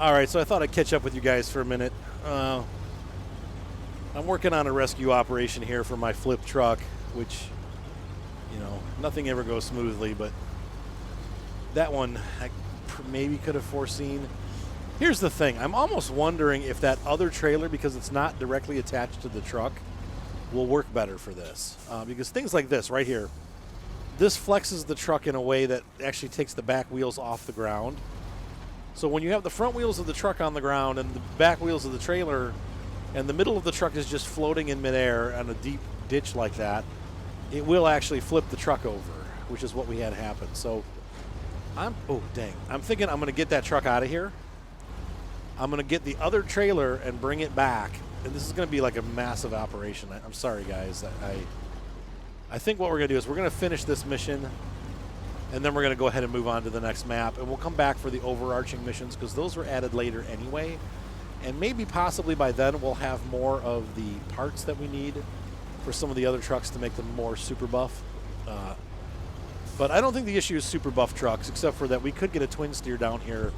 All right, so I thought I'd catch up with you guys for a minute. I'm working on a rescue operation here for my flip truck, which, you know, nothing ever goes smoothly, but that one I maybe could have foreseen. Here's the thing. I'm almost wondering if that other trailer, because it's not directly attached to the truck, will work better for this. Because things like this right here, this flexes the truck in a way that actually takes the back wheels off the ground. So when you have the front wheels of the truck on the ground and the back wheels of the trailer, and the middle of the truck is just floating in midair on a deep ditch like that, it will actually flip the truck over, which is what we had happen. So I'm thinking I'm going to get that truck out of here. I'm going to get the other trailer and bring it back. And this is going to be like a massive operation. I'm sorry, guys. I think what we're going to do is we're going to finish this mission, and then we're going to go ahead and move on to the next map. And we'll come back for the overarching missions because those were added later anyway. And maybe possibly by then we'll have more of the parts that we need for some of the other trucks to make them more super buff. But I don't think the issue is super buff trucks, except for that we could get a twin steer down here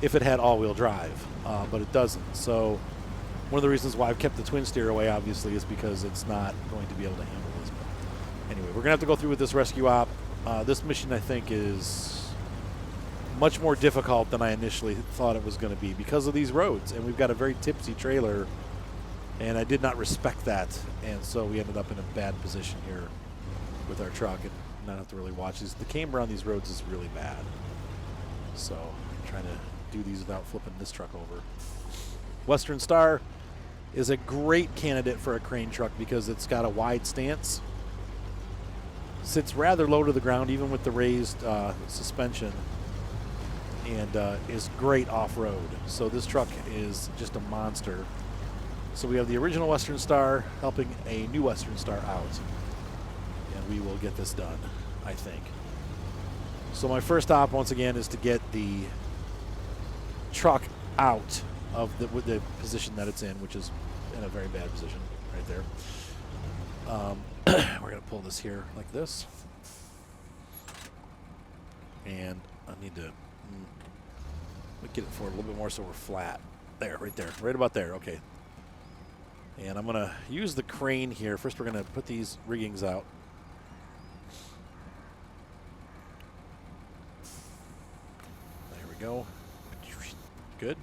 if it had all-wheel drive, but it doesn't. So one of the reasons why I've kept the twin steer away, obviously, is because it's not going to be able to handle this. But anyway, we're going to have to go through with this rescue op. This mission, I think, is much more difficult than I initially thought it was going to be because of these roads. And we've got a very tipsy trailer, and I did not respect that. And so we ended up in a bad position here with our truck and not have to really watch these. The camber on these roads is really bad. So I'm trying to do these without flipping this truck over. Western Star is a great candidate for a crane truck because it's got a wide stance. Sits rather low to the ground even with the raised suspension, and is great off-road. So this truck is just a monster. So we have the original Western Star helping a new Western Star out, and we will get this done, I think. So my first stop, once again, is to get the truck out of the position that it's in, which is in a very bad position right there. We're going to pull this here like this. And I need to get it forward a little bit more so we're flat. There, right there. Right about there. Okay. And I'm going to use the crane here. First, we're going to put these riggings out. There we go. Good.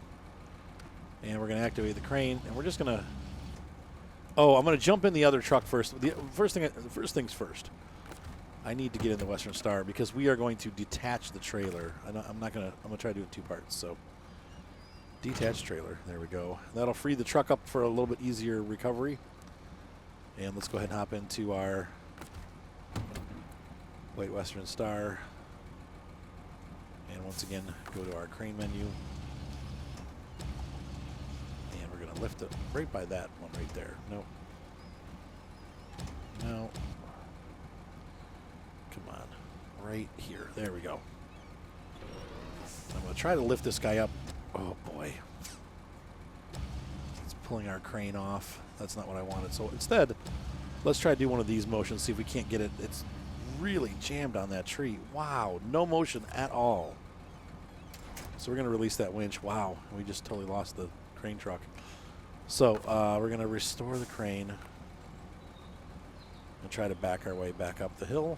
And we're going to activate the crane, and we're just going to... Oh, I'm going to jump in the other truck first. First things first. I need to get in the Western Star because we are going to detach the trailer. I'm going to try to do it in two parts. So, detach trailer. There we go. That'll free the truck up for a little bit easier recovery. And let's go ahead and hop into our white Western Star. And once again, go to our crane menu. And we're going to lift it right by that one right there. Nope. No. Come on. Right here. There we go. I'm going to try to lift this guy up. Oh, boy. It's pulling our crane off. That's not what I wanted. So instead, let's try to do one of these motions, see if we can't get it. It's really jammed on that tree. Wow. No motion at all. So we're going to release that winch. Wow. We just totally lost the crane truck. So we're going to restore the crane and try to back our way back up the hill.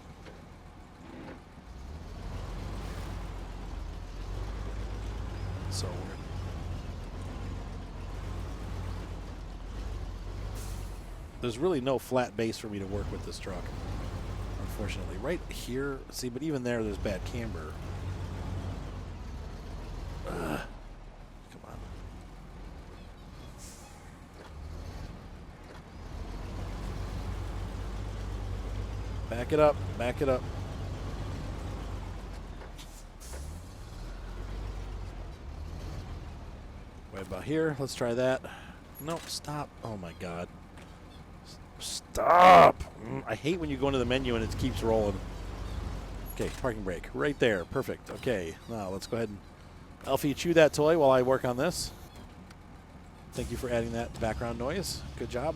So there's really no flat base for me to work with this truck, unfortunately. Right here, see, but even there's bad camber. Come on. Back it up, back it up. Right about here, let's try that. Nope, stop. Oh my God. Stop! I hate when you go into the menu and it keeps rolling. Okay, parking brake. Right there. Perfect. Okay, now let's go ahead and Alfie, chew that toy while I work on this. Thank you for adding that background noise. Good job.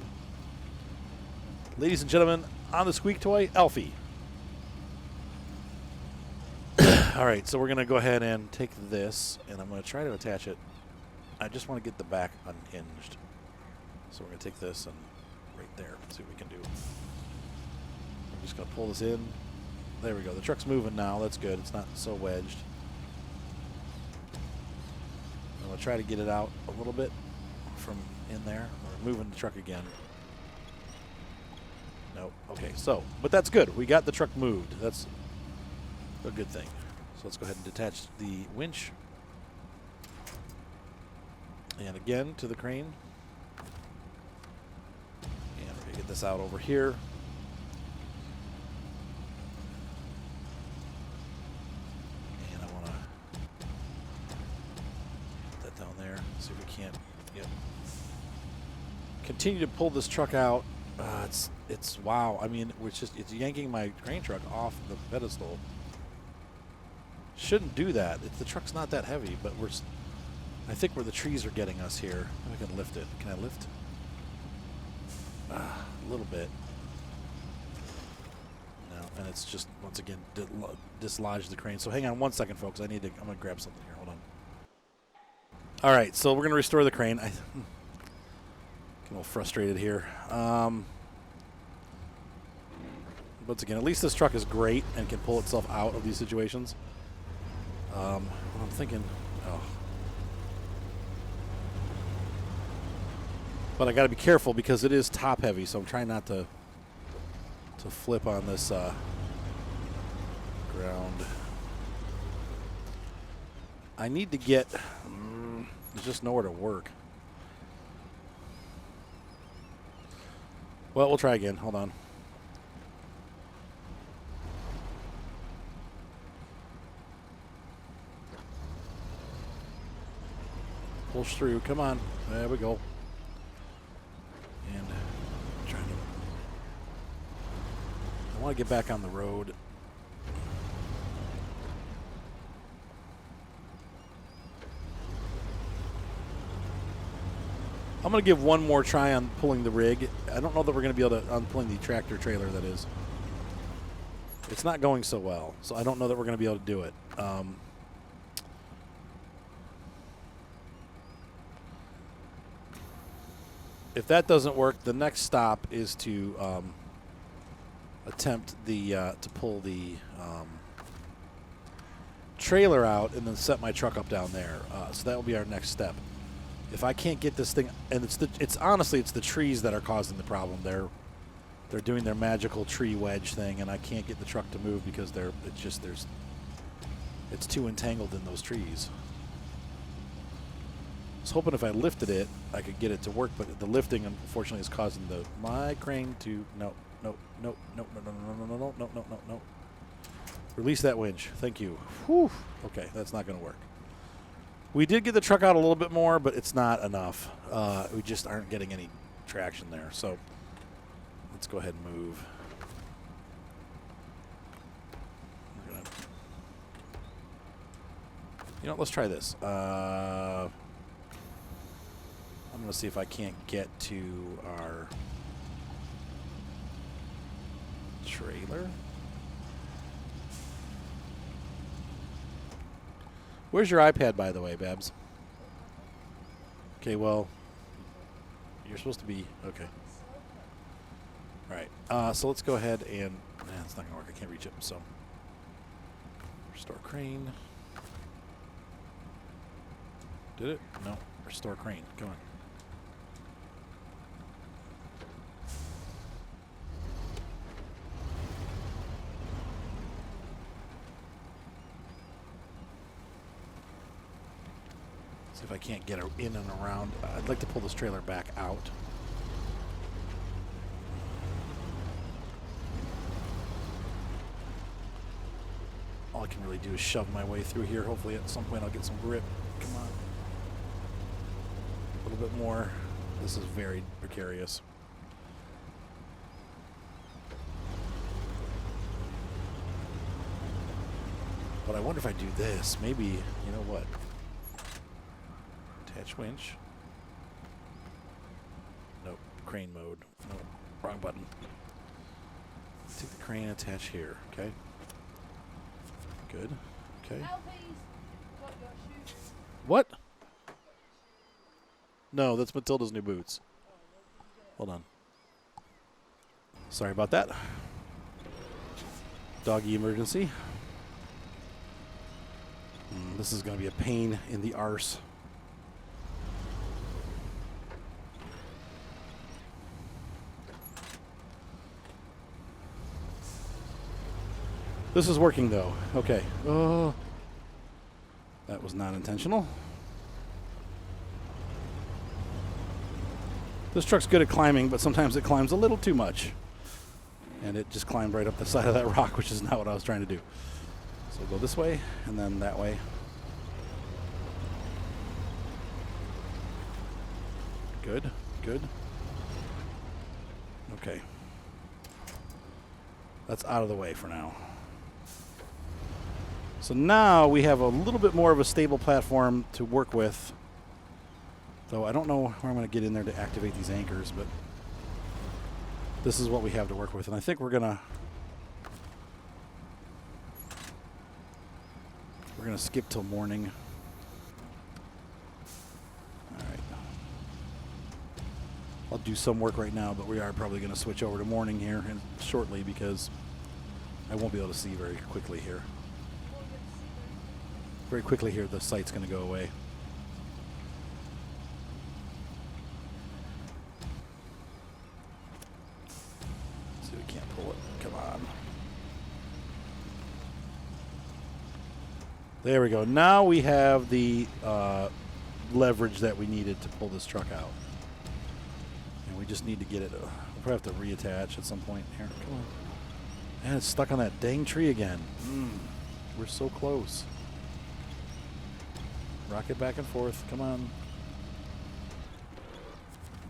Ladies and gentlemen, on the squeak toy, Alfie. All right, so we're going to go ahead and take this, and I'm going to try to attach it I just want to get the back unhinged. So we're going to take this and right there. See what we can do. I'm just going to pull this in. There we go. The truck's moving now. That's good. It's not so wedged. I'm going to try to get it out a little bit from in there. We're moving the truck again. Nope. Okay, so, but that's good. We got the truck moved. That's a good thing. So let's go ahead and detach the winch. And again to the crane. And we're going to get this out over here. And I want to put that down there. See if we can't continue to pull this truck out. It's wow. I mean, it's yanking my crane truck off the pedestal. Shouldn't do that. The truck's not that heavy, but I think where the trees are getting us here. I can lift it. Can I lift? A little bit. No, and it's just once again dislodged the crane. So hang on 1 second, folks. I'm gonna grab something here. Hold on. All right, so we're gonna restore the crane. I'm a little frustrated here. Once again, at least this truck is great and can pull itself out of these situations. I'm thinking, but I got to be careful because it is top heavy, so I'm trying not to flip on this ground. I need to get. There's just nowhere to work. Well, we'll try again. Hold on. Push through. Come on. There we go. And I want to get back on the road. I'm going to give one more try on pulling the rig. I don't know that we're going to be able to, on pulling the tractor trailer, that is. It's not going so well, so I don't know that we're going to be able to do it. If that doesn't work, the next stop is to attempt to pull the trailer out and then set my truck up down there. So that will be our next step. If I can't get this thing, and it's honestly the trees that are causing the problem. They're doing their magical tree wedge thing, and I can't get the truck to move because it's too entangled in those trees. I was hoping if I lifted it, I could get it to work, but the lifting, unfortunately, is causing my crane to no. Release that winch. Thank you. Whew. Okay, that's not going to work. We did get the truck out a little bit more, but it's not enough. We just aren't getting any traction there. So let's go ahead and move. Let's try this. I'm going to see if I can't get to our trailer. Where's your iPad, by the way, Babs? Okay, well, you're supposed to be, okay. All right, so let's go ahead and, it's not going to work. I can't reach it, so. Restore crane. Did it? No, restore crane. Come on. See if I can't get her in and around. I'd like to pull this trailer back out. All I can really do is shove my way through here. Hopefully at some point I'll get some grip. Come on. A little bit more. This is very precarious. But I wonder if I do this. Maybe, you know what? Attach winch. Nope. Crane mode. Nope. Wrong button. Take the crane, attach here. Okay. Good. Okay. What? No, that's Matilda's new boots. Hold on. Sorry about that. Doggy emergency. This is going to be a pain in the arse. This is working, though. Okay. Oh, that was not intentional. This truck's good at climbing, but sometimes it climbs a little too much. And it just climbed right up the side of that rock, which is not what I was trying to do. So go this way, and then that way. Good, good. Okay. That's out of the way for now. So now we have a little bit more of a stable platform to work with. Though I don't know where I'm going to get in there to activate these anchors, but this is what we have to work with. And I think we're going to skip till morning. All right. I'll do some work right now, but we are probably going to switch over to morning here and shortly because I won't be able to see very quickly here. Very quickly here, the sight's going to go away. See, we can't pull it. Come on. There we go. Now we have the leverage that we needed to pull this truck out. And we just need to get it. We'll probably have to reattach at some point here. Come on. Man, it's stuck on that dang tree again. We're so close. Rock it back and forth. Come on.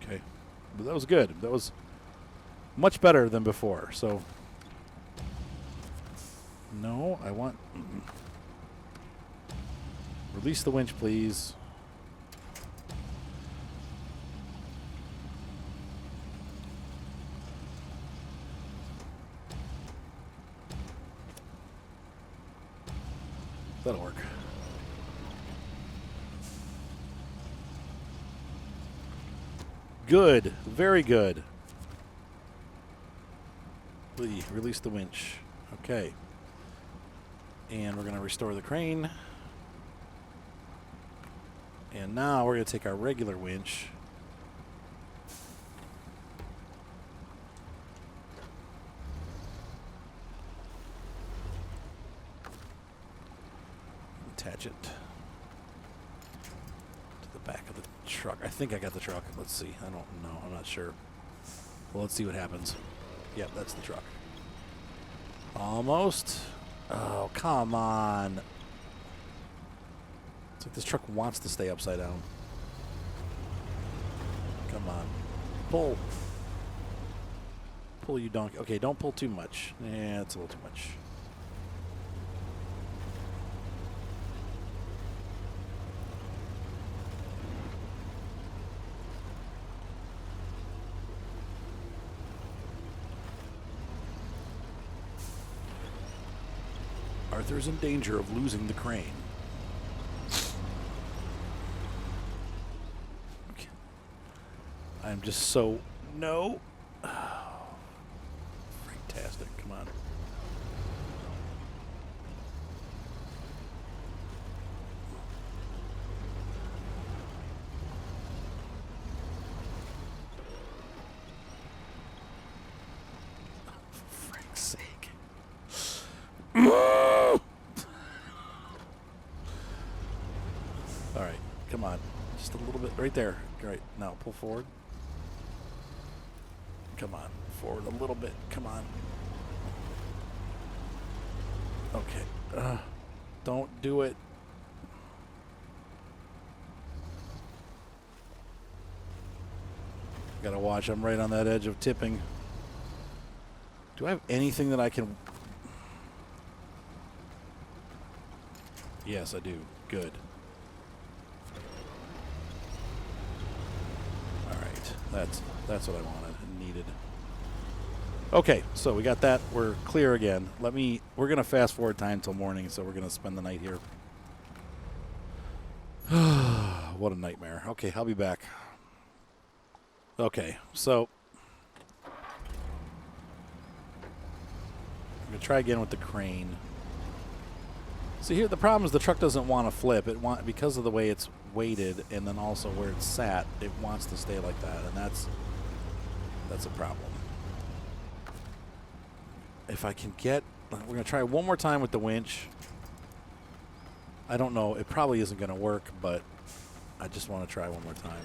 Okay. But that was good. That was much better than before. So, no, I want... Release the winch, please. That'll work. Good. Very good. Release the winch. Okay. And we're going to restore the crane. And now we're going to take our regular winch. Attach it to the back of the truck. I think I got the truck. Let's see. I don't know. I'm not sure. Well, let's see what happens. Yep, that's the truck. Almost. Oh, come on. It's like this truck wants to stay upside down. Come on. Pull. Pull, you donkey. Okay, don't pull too much. Yeah, it's a little too much. Arthur's in danger of losing the crane. Okay. I'm just so... No. Oh, fantastic. Come on. For frank's sake. All right, come on. Just a little bit right there. Great. Now pull forward. Come on. Forward a little bit. Come on. Okay. Don't do it. Gotta watch. I'm right on that edge of tipping. Do I have anything that I can... Yes, I do. Good. All right. That's what I wanted and needed. Okay, so we got that. We're clear again. We're going to fast forward time until morning, so we're going to spend the night here. What a nightmare. Okay, I'll be back. Okay, so I'm gonna try again with the crane. See here, the problem is the truck doesn't want to flip. Because of the way it's weighted, and then also where it's sat, it wants to stay like that, and that's a problem. If I can get, we're gonna try one more time with the winch. I don't know, it probably isn't gonna work, but I just want to try one more time.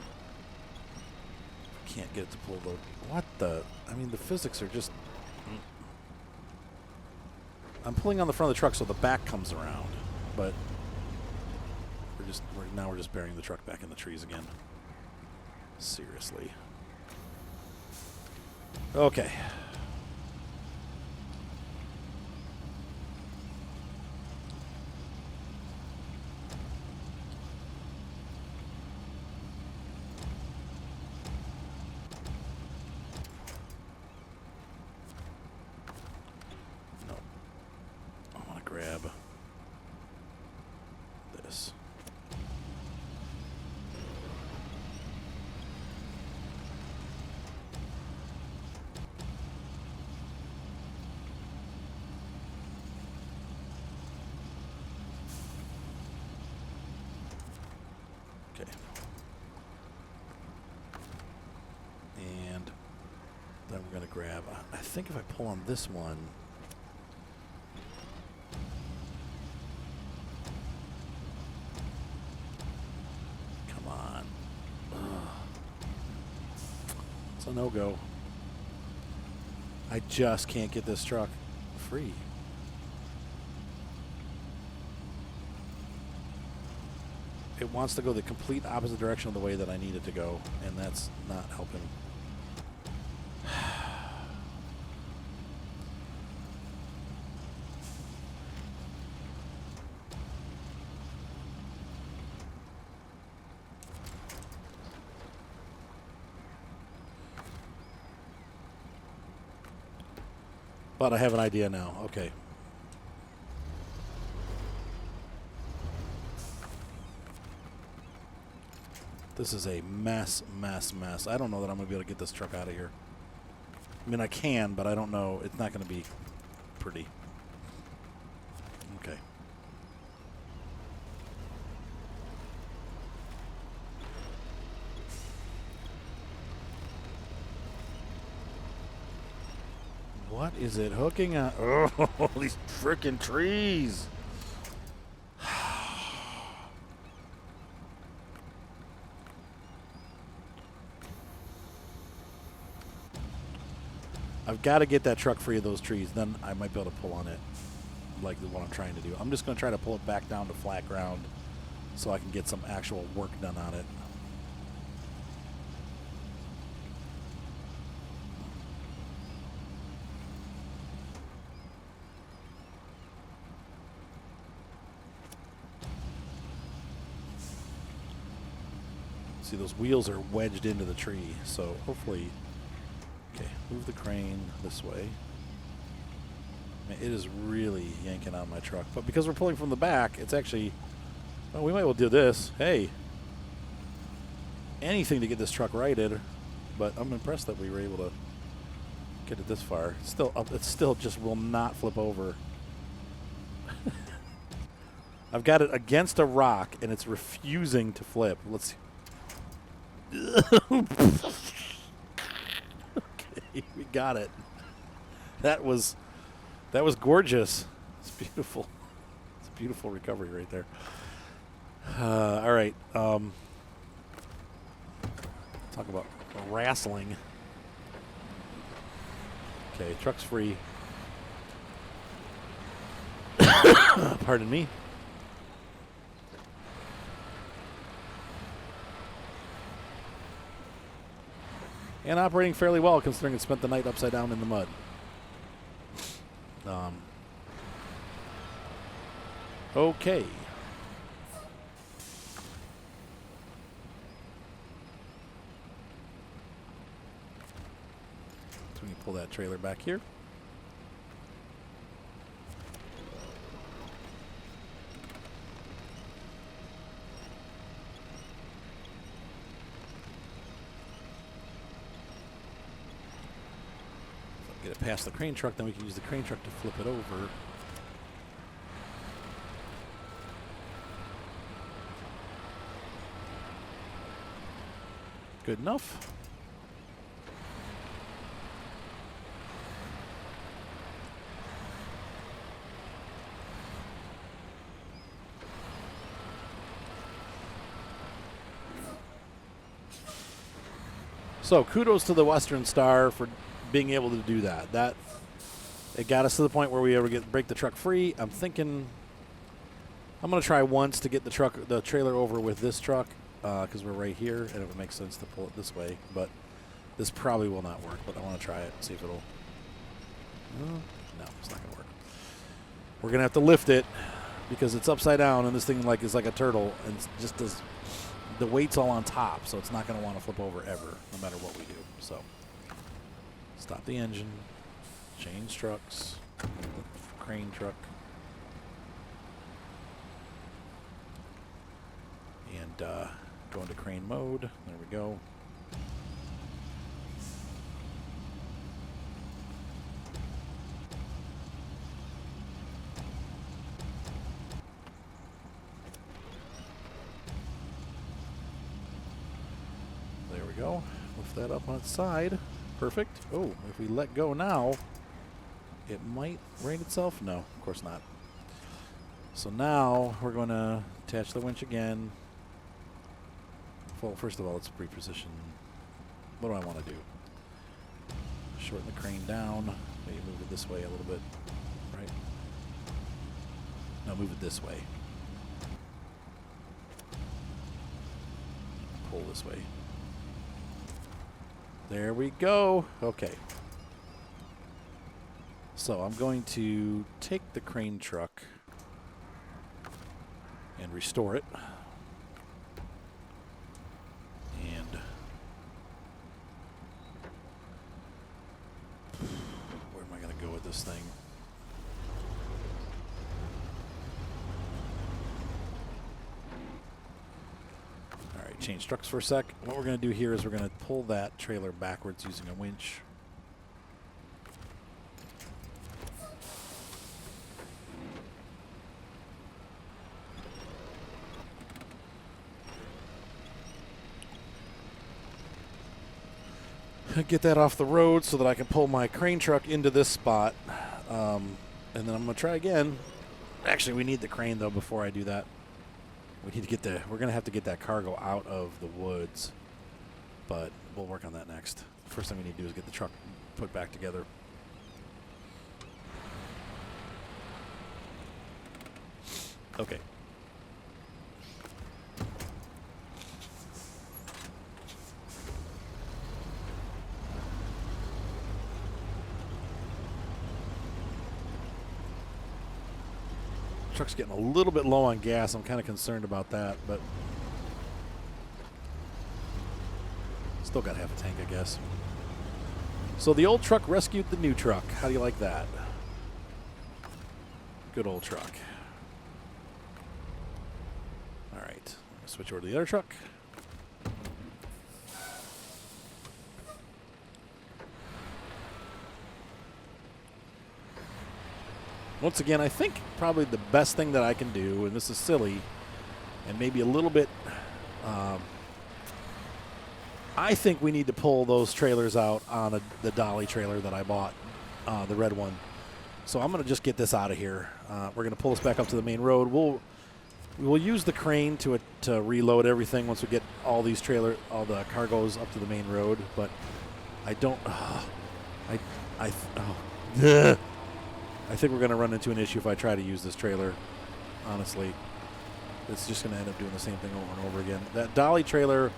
Can't get it to pull the, what the, I mean the physics are just, I'm pulling on the front of the truck so the back comes around, but now we're just burying the truck back in the trees again. Seriously. Okay. No. I want to grab this. Okay. And then we're going to grab, I think if I pull on this one, come on. Ugh. It's a no-go. I just can't get this truck free. It wants to go the complete opposite direction of the way that I need it to go, and that's not helping. But I have an idea now. Okay. This is a mess. I don't know that I'm going to be able to get this truck out of here. I mean, I can, but I don't know. It's not going to be pretty. Okay. What is it hooking on? Oh, these freaking trees. I've got to get that truck free of those trees. Then I might be able to pull on it like what I'm trying to do. I'm just going to try to pull it back down to flat ground so I can get some actual work done on it. See, those wheels are wedged into the tree, so hopefully... Okay, move the crane this way. Man, it is really yanking on my truck. But because we're pulling from the back, it's actually... Well, we might well do this. Hey! Anything to get this truck righted. But I'm impressed that we were able to get it this far. It still just will not flip over. I've got it against a rock, and it's refusing to flip. Let's see. Okay, we got it. That was gorgeous. It's beautiful. It's a beautiful recovery right there. All right. Talk about wrestling. Okay, truck's free. Pardon me. And operating fairly well, considering it spent the night upside down in the mud. Okay. So we can pull that trailer back here. Get it past the crane truck, then we can use the crane truck to flip it over. Good enough. So kudos to the Western Star for being able to do that. It got us to the point where we ever break the truck free. I'm thinking I'm going to try once to get the trailer over with this truck because we're right here, and it would make sense to pull it this way. But this probably will not work. But I want to try it and see if it'll. No, it's not going to work. We're going to have to lift it because it's upside down, and this thing is like a turtle, and just does. The weight's all on top, so it's not going to want to flip over ever, no matter what we do. So, stop the engine, change trucks, crane truck, and go into crane mode. There we go. Go. Lift that up on its side. Perfect. Oh, if we let go now, it might rain itself. No, of course not. So now we're going to attach the winch again. Well, first of all, let's pre-position. What do I want to do? Shorten the crane down. Maybe move it this way a little bit. Right? No, move it this way. Pull this way. There we go. Okay. So I'm going to take the crane truck and restore it. And where am I going to go with this thing? Change trucks for a sec. What we're going to do here is we're going to pull that trailer backwards using a winch. Get that off the road so that I can pull my crane truck into this spot. And then I'm going to try again. Actually, we need the crane, though, before I do that. We need to get we're going to have to get that cargo out of the woods, but we'll work on that next. First thing we need to do is get the truck put back together. Okay. Truck's getting a little bit low on gas. I'm kind of concerned about that, but still got half a tank, I guess. So the old truck rescued the new truck. How do you like that? Good old truck. All right, switch over to the other truck. Once again, I think probably the best thing that I can do, and this is silly, and maybe a little bit, I think we need to pull those trailers out on the dolly trailer that I bought, the red one. So I'm going to just get this out of here. We're going to pull this back up to the main road. We'll use the crane to reload everything once we get all the cargoes up to the main road. But I don't. I think we're going to run into an issue if I try to use this trailer, honestly. It's just going to end up doing the same thing over and over again. That dolly trailer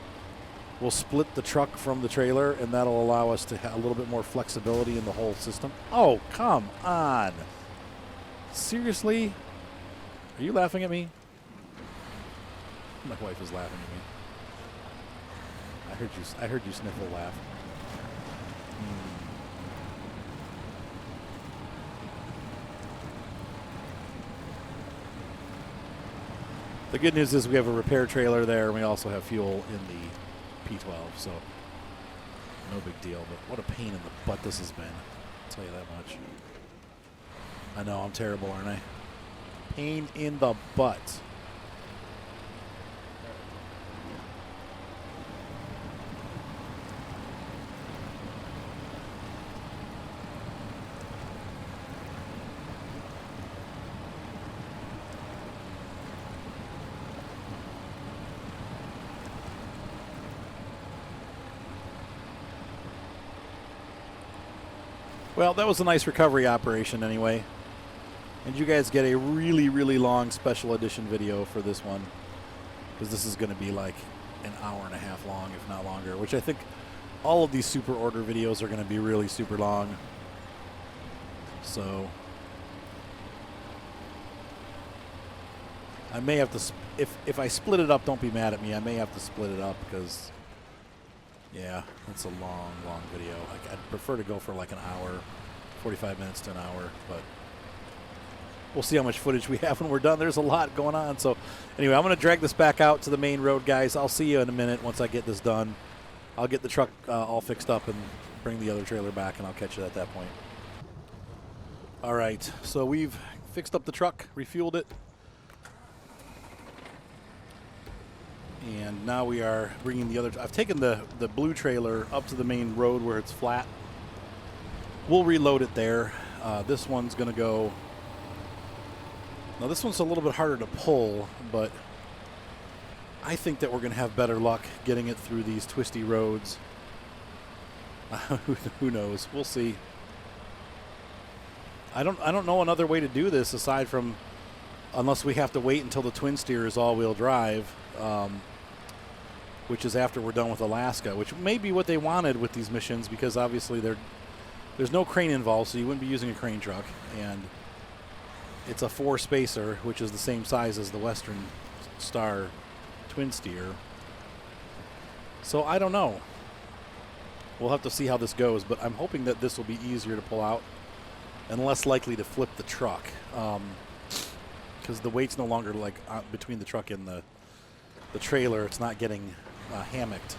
will split the truck from the trailer, and that'll allow us to have a little bit more flexibility in the whole system. Oh, come on. Seriously? Are you laughing at me? My wife is laughing at me. I heard you sniffle laugh. The good news is we have a repair trailer there, and we also have fuel in the P12, so no big deal. But what a pain in the butt this has been. I'll tell you that much. I know, I'm terrible, aren't I? Pain in the butt. Well, that was a nice recovery operation anyway. And you guys get a really, really long special edition video for this one. Because this is going to be like an hour and a half long, if not longer. Which I think all of these super order videos are going to be really super long. So I may have to, if I split it up, don't be mad at me. I may have to split it up because, yeah, it's a long, long video. I'd prefer to go for like an hour, 45 minutes to an hour, but we'll see how much footage we have when we're done. There's a lot going on. So anyway, I'm going to drag this back out to the main road, guys. I'll see you in a minute once I get this done. I'll get the truck all fixed up and bring the other trailer back, and I'll catch you at that point. All right, so we've fixed up the truck, refueled it. And now we are bringing the other. I've taken the blue trailer up to the main road where it's flat. We'll reload it there. This one's going to go. Now this one's a little bit harder to pull, but I think that we're going to have better luck getting it through these twisty roads. Who knows? We'll see. I don't know another way to do this aside from, unless we have to wait until the twin steer is all-wheel drive. Which is after we're done with Alaska, which may be what they wanted with these missions, because obviously there's no crane involved, so you wouldn't be using a crane truck, and it's a 4-spacer, which is the same size as the Western Star twin steer. So I don't know. We'll have to see how this goes, but I'm hoping that this will be easier to pull out and less likely to flip the truck, because the weight's no longer like between the truck and the trailer. It's not getting hammocked.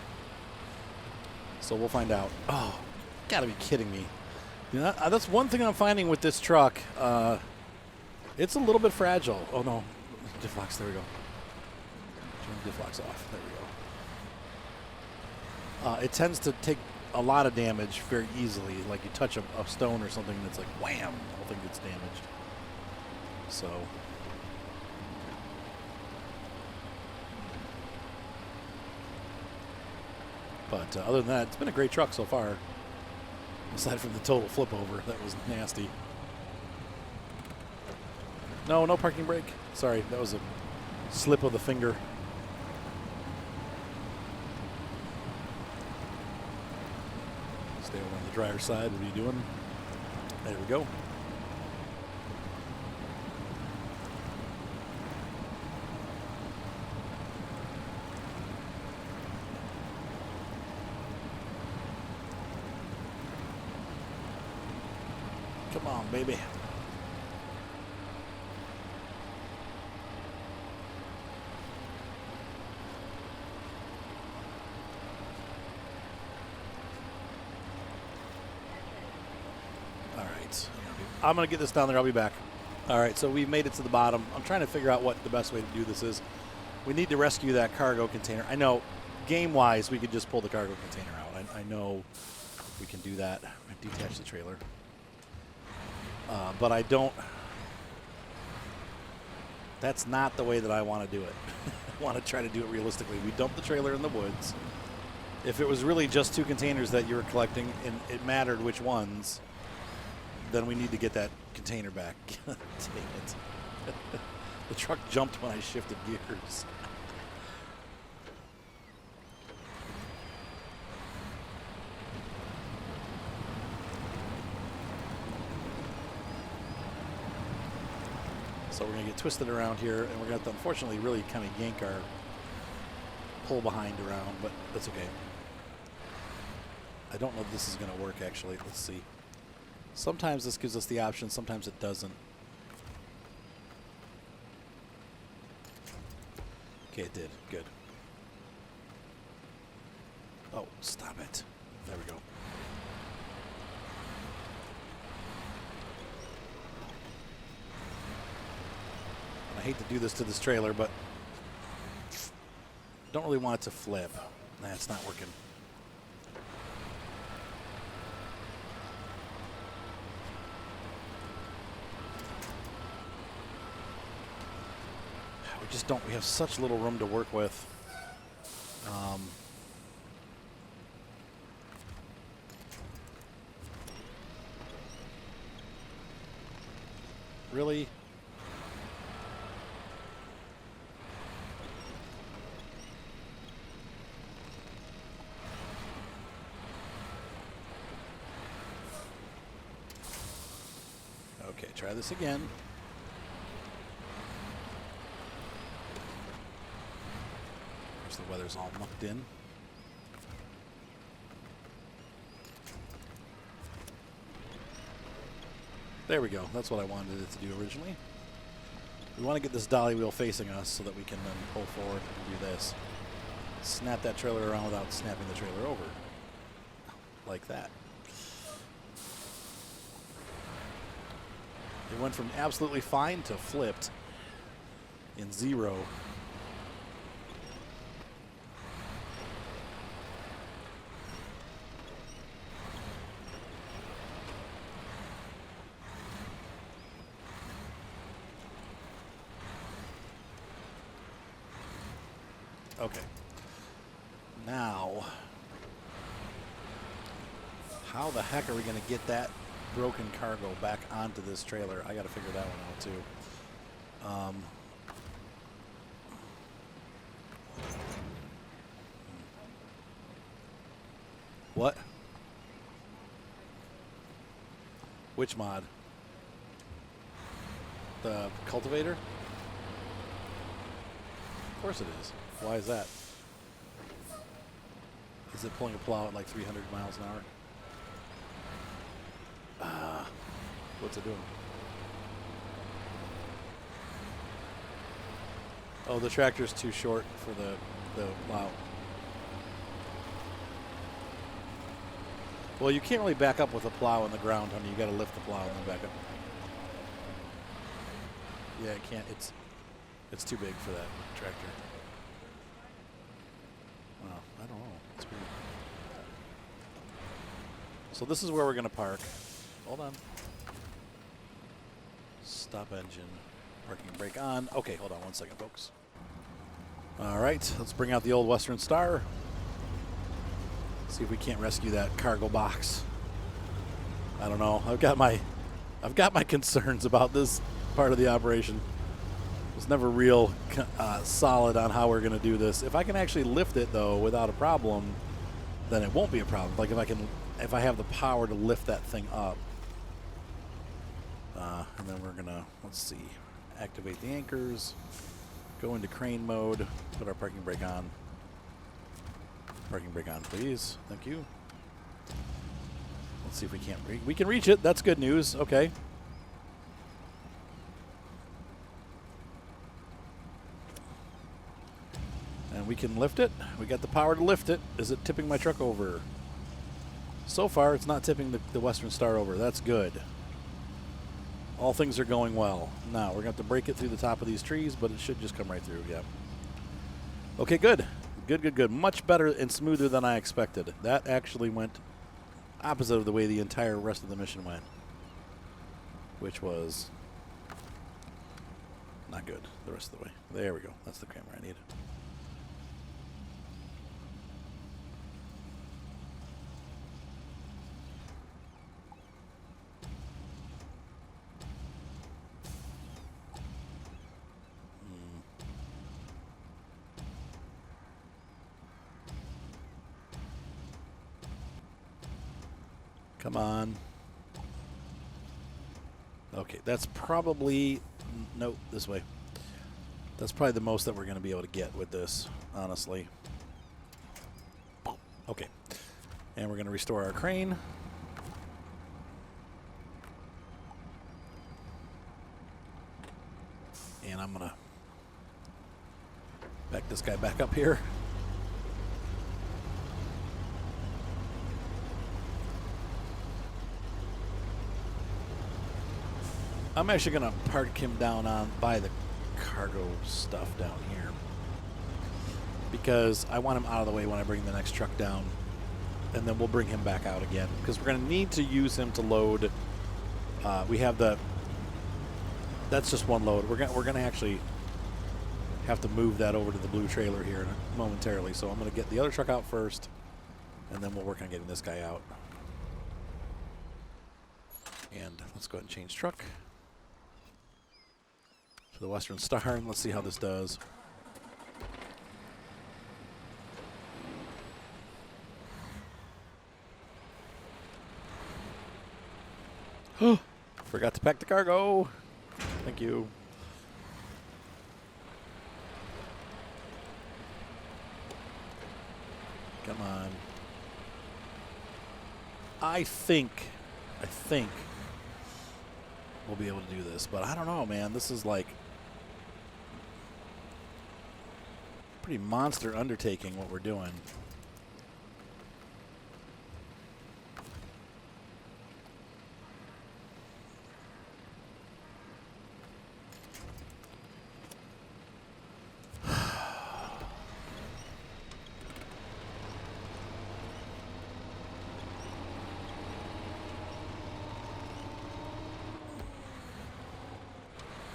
So we'll find out. Oh, gotta be kidding me. You know, that's one thing I'm finding with this truck. It's a little bit fragile. Oh no, diff locks, there we go. Turn the diff locks off, there we go. It tends to take a lot of damage very easily. Like you touch a stone or something and it's like wham, the whole thing gets damaged. So but other than that, it's been a great truck so far. Aside from the total flip over, that was nasty. No parking brake. Sorry, that was a slip of the finger. Stay over on the driver's side. What are you doing? There we go. Come on, baby. All right. I'm going to get this down there. I'll be back. All right, so we've made it to the bottom. I'm trying to figure out what the best way to do this is. We need to rescue that cargo container. I know, game-wise, we could just pull the cargo container out. I know we can do that. Detach the trailer. But I don't. That's not the way that I want to do it. I want to try to do it realistically. We dump the trailer in the woods. If it was really just 2 containers that you were collecting and it mattered which ones, then we need to get that container back. Dang it. The truck jumped when I shifted gears. So we're going to get twisted around here, and we're going to have to, unfortunately, really kind of yank our pull behind around, but that's okay. I don't know if this is going to work, actually. Let's see. Sometimes this gives us the option, sometimes it doesn't. Okay, it did. Good. Oh, stop it. There we go. hate to do this to this trailer, but don't really want it to flip. Nah, it's not working. We just don't. We have such little room to work with. Really? Okay, try this again. Of course, the weather's all mucked in. There we go. That's what I wanted it to do originally. We want to get this dolly wheel facing us so that we can then pull forward and do this. Snap that trailer around without snapping the trailer over. Like that. It went from absolutely fine to flipped in 0. Okay. Now, how the heck are we going to get that broken cargo back onto this trailer? I got to figure that one out too. What? Which mod? The cultivator? Of course it is. Why is that? Is it pulling a plow at like 300 miles an hour? What's it doing? Oh, the tractor's too short for the plow. Well, you can't really back up with a plow on the ground, honey. You got to lift the plow and then back up. Yeah, it can't. It's too big for that tractor. Well, I don't know. It's weird. So this is where we're going to park. Hold on. Stop engine. Parking brake on. Okay, hold on one second, folks. All right, let's bring out the old Western Star. See if we can't rescue that cargo box. I don't know. I've got my concerns about this part of the operation. It's never real solid on how we're going to do this. If I can actually lift it though without a problem, then it won't be a problem. Like if I have the power to lift that thing up. And then we're gonna, let's see, activate the anchors, go into crane mode, put our parking brake on. Parking brake on, please. Thank you. Let's see if we can't we can reach it. That's good news. Okay. And we can lift it. We got the power to lift it. Is it tipping my truck over? So far, it's not tipping the Western Star over. That's good. All things are going well. Now, we're going to have to break it through the top of these trees, but it should just come right through. Yeah. Okay, good. Good. Much better and smoother than I expected. That actually went opposite of the way the entire rest of the mission went, which was not good the rest of the way. There we go. That's the camera I need. Come on. Okay, that's probably, nope, this way. That's probably the most that we're going to be able to get with this, honestly. Okay, and we're going to restore our crane. And I'm going to back this guy back up here. I'm actually going to park him down by the cargo stuff down here because I want him out of the way when I bring the next truck down, and then we'll bring him back out again because we're going to need to use him to load. We have the. That's just one load. We're gonna actually have to move that over to the blue trailer here momentarily. So I'm gonna get the other truck out first, and then we'll work on getting this guy out. And let's go ahead and change truck to the Western Star, and let's see how this does. Forgot to pack the cargo. Thank you. Come on. I think we'll be able to do this, but I don't know, man. This is like pretty monster undertaking what we're doing.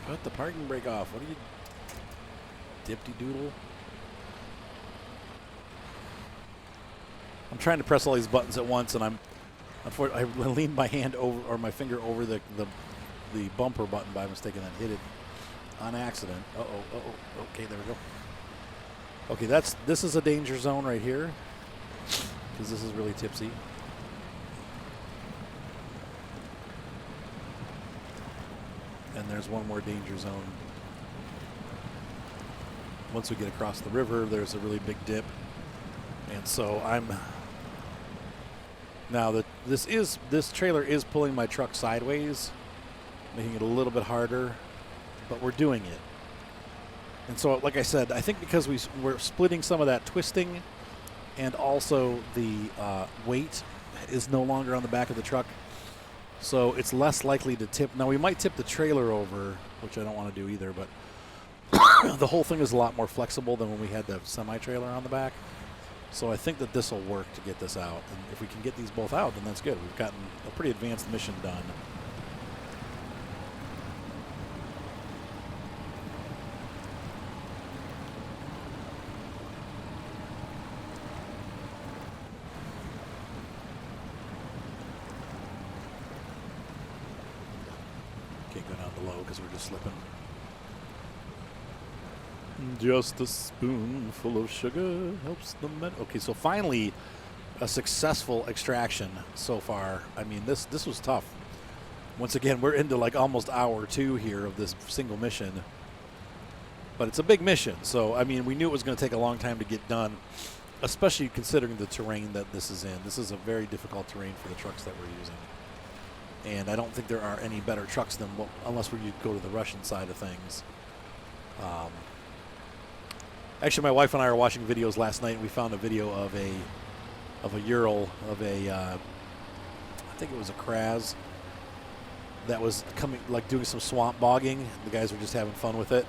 Put the parking brake off. What are you, dipty doodle? I'm trying to press all these buttons at once, and I leaned my hand over, or my finger over the bumper button by mistake, and then hit it on accident. Okay, there we go. Okay, this is a danger zone right here because this is really tipsy. And there's one more danger zone. Once we get across the river, there's a really big dip. And so this trailer is pulling my truck sideways, making it a little bit harder, but we're doing it. And so, like I said, I think because we're splitting some of that twisting, and also the weight is no longer on the back of the truck, so it's less likely to tip. Now, we might tip the trailer over, which I don't want to do either, but the whole thing is a lot more flexible than when we had the semi-trailer on the back. So I think that this will work to get this out. And if we can get these both out, then that's good. We've gotten a pretty advanced mission done. Can't go down below because we're just slipping. Just a spoonful of sugar helps the men. Okay, so finally a successful extraction so far. I mean, this was tough. Once again, we're into like almost hour 2 here of this single mission. But it's a big mission, so I mean, we knew it was going to take a long time to get done, especially considering the terrain that this is in. This is a very difficult terrain for the trucks that we're using. And I don't think there are any better trucks than unless we go to the Russian side of things. Actually, my wife and I were watching videos last night, and we found a video of a Ural, I think it was a Kraz, that was doing some swamp bogging. The guys were just having fun with it,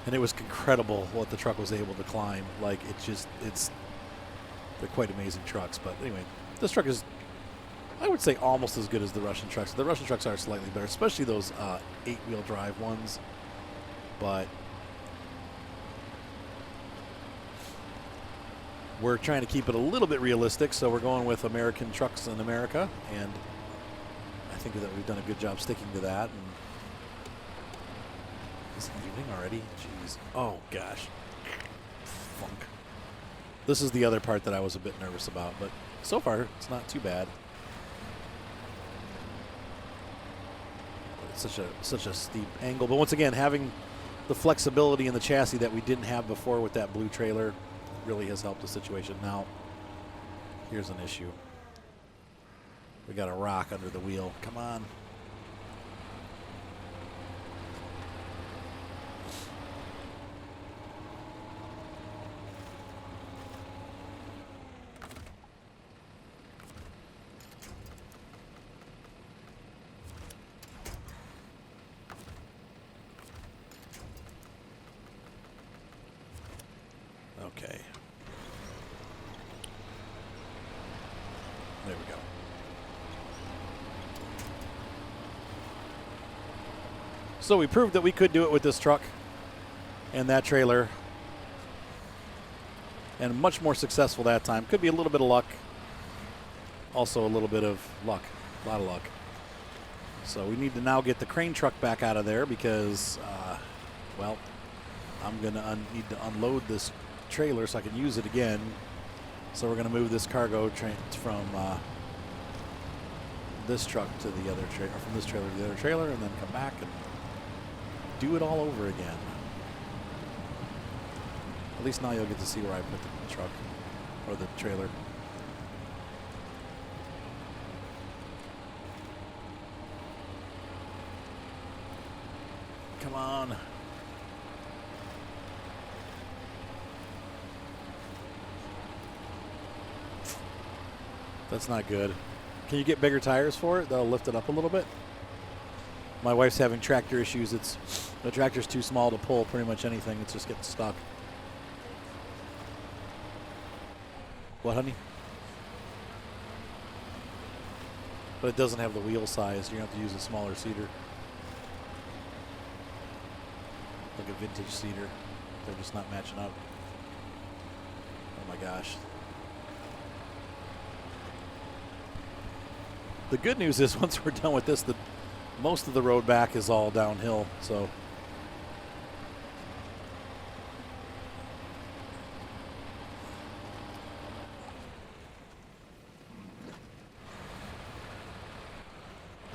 and it was incredible what the truck was able to climb. Like, they're quite amazing trucks. But anyway, this truck is, I would say, almost as good as the Russian trucks. The Russian trucks are slightly better, especially those 8-wheel drive ones. But we're trying to keep it a little bit realistic, so we're going with American trucks in America, and I think that we've done a good job sticking to that. And is it evening already? Jeez. Oh, gosh. Funk. This is the other part that I was a bit nervous about, but so far it's not too bad. It's such a steep angle, but once again, having the flexibility in the chassis that we didn't have before with that blue trailer really has helped the situation. Now, here's an issue. We got a rock under the wheel. Come on. There we go. So we proved that we could do it with this truck and that trailer. And much more successful that time. Could be a little bit of luck. Also a little bit of luck. A lot of luck. So we need to now get the crane truck back out of there because, well, I'm going to need to unload this trailer so I can use it again. So we're going to move this cargo train from this truck to the other trailer, from this trailer to the other trailer, and then come back and do it all over again. At least now you'll get to see where I put the truck or the trailer. Come on. That's not good. Can you get bigger tires for it? That'll lift it up a little bit. My wife's having tractor issues. The tractor's too small to pull pretty much anything. It's just getting stuck. What, honey? But it doesn't have the wheel size. You're going to have to use a smaller seeder. Like a vintage seeder. They're just not matching up. Oh my gosh. The good news is once we're done with this, most of the road back is all downhill. So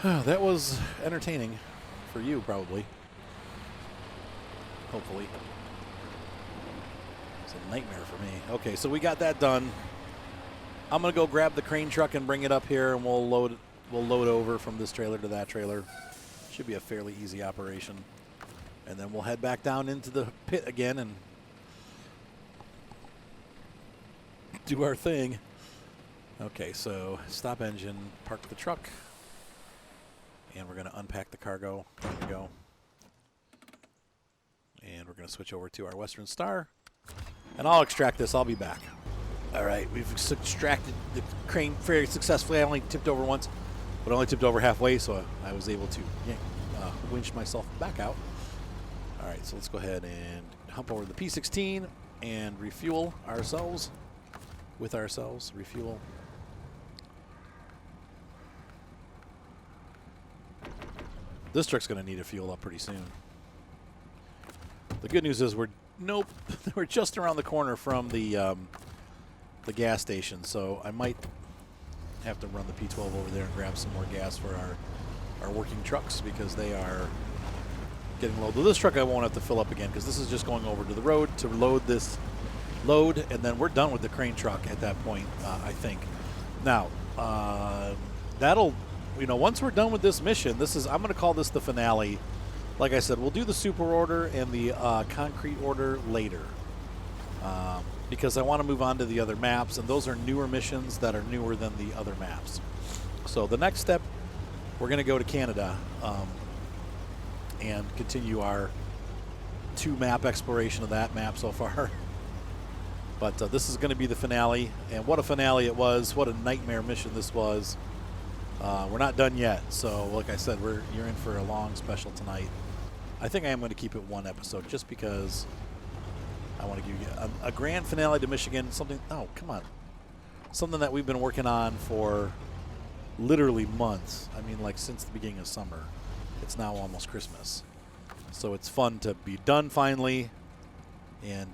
that was entertaining for you, probably. Hopefully. It's a nightmare for me. Okay, so we got that done. I'm going to go grab the crane truck and bring it up here, and we'll load over from this trailer to that trailer. Should be a fairly easy operation. And then we'll head back down into the pit again and do our thing. Okay, so stop engine, park the truck, and we're going to unpack the cargo. There we go. And we're going to switch over to our Western Star. And I'll extract this. I'll be back. All right, we've extracted the crane very successfully. I only tipped over once, but I only tipped over halfway, so I was able to winch myself back out. All right, so let's go ahead and hump over the P16 and refuel ourselves. Refuel. This truck's going to need a fuel up pretty soon. The good news is we're just around the corner from the gas station, so I might have to run the P12 over there and grab some more gas for our working trucks because they are getting low. This truck I won't have to fill up again because this is just going over to the road to load this load, and then we're done with the crane truck at that point, I think. Now, that'll, once we're done with this mission, I'm going to call this the finale. Like I said, we'll do the super order and the concrete order later because I want to move on to the other maps, and those are newer missions that are newer than the other maps. So the next step, we're going to go to Canada and continue our 2-map exploration of that map so far. But this is going to be the finale, and what a finale it was. What a nightmare mission this was. We're not done yet, so like I said, you're in for a long special tonight. I think I am going to keep it one episode just because I want to give you a grand finale to Michigan. Something that we've been working on for literally months. I mean, like since the beginning of summer. It's now almost Christmas. So it's fun to be done finally and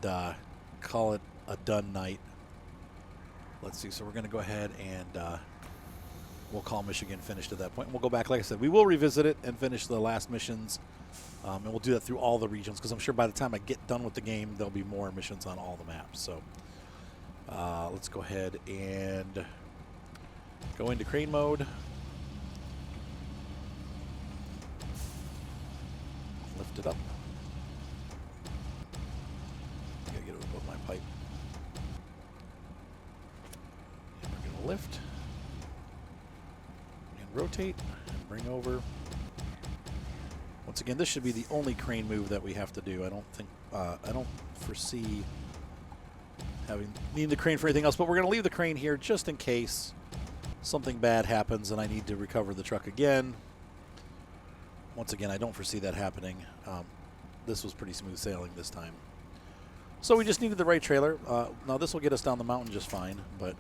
call it a done night. Let's see. So we're going to go ahead and we'll call Michigan finished at that point. And we'll go back. Like I said, we will revisit it and finish the last missions. And we'll do that through all the regions because I'm sure by the time I get done with the game, there'll be more missions on all the maps. So let's go ahead and go into crane mode. Lift it up. Gotta get it above my pipe. And we're gonna lift and rotate and bring over. Once again, this should be the only crane move that we have to do. I don't foresee needing the crane for anything else, but we're going to leave the crane here just in case something bad happens and I need to recover the truck again. Once again, I don't foresee that happening. This was pretty smooth sailing this time. So we just needed the right trailer. Now this will get us down the mountain just fine, but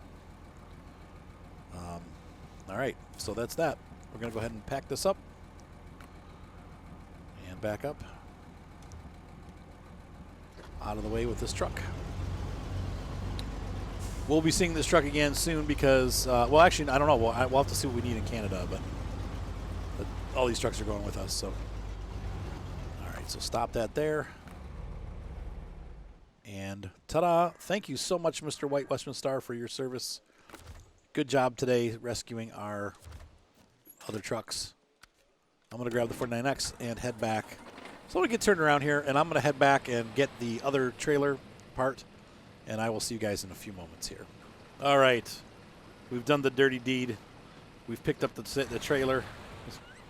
all right, so that's that. We're going to go ahead and pack this up and back up out of the way with this truck. We'll be seeing this truck again soon because, well, actually, I don't know. We'll have to see what we need in Canada, but all these trucks are going with us. So, all right, so stop that there. And ta-da! Thank you so much, Mr. White Westman Star, for your service. Good job today rescuing our other trucks. I'm going to grab the 49X and head back. So we get turned around here, and I'm going to head back and get the other trailer part, and I will see you guys in a few moments here. All right. We've done the dirty deed. We've picked up the trailer.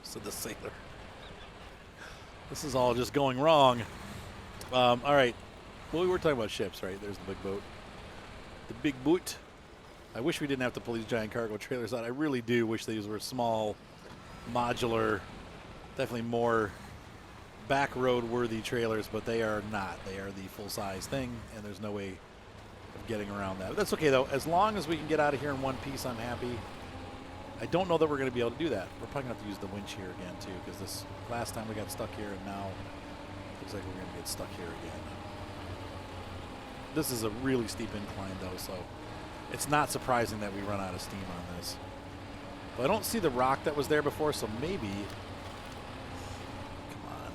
Said the sailor. This is all just going wrong. All right. Well, we were talking about ships, right? There's the big boat. The big boat. I wish we didn't have to pull these giant cargo trailers out. I really do wish these were small, modular, definitely more back road worthy trailers, but they are not. They are the full size thing, and there's no way of getting around that. But that's okay, though. As long as we can get out of here in one piece, I'm happy. I don't know that we're going to be able to do that. We're probably going to have to use the winch here again, too, because this last time we got stuck here, and now it looks like we're going to get stuck here again. This is a really steep incline, though, so it's not surprising that we run out of steam on this. But I don't see the rock that was there before, so maybe... Come on.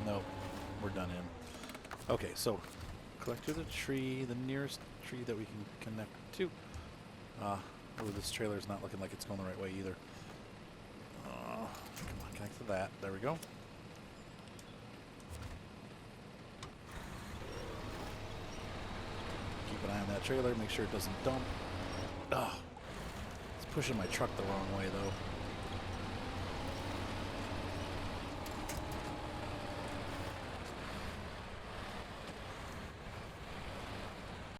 Nope. We're done in. Okay, so collect to the tree, the nearest tree that we can connect to. Oh, this trailer's not looking like it's going the right way either. Come on, connect to that. There we go. Keep an eye on that trailer, make sure it doesn't dump. Oh, it's pushing my truck the wrong way, though.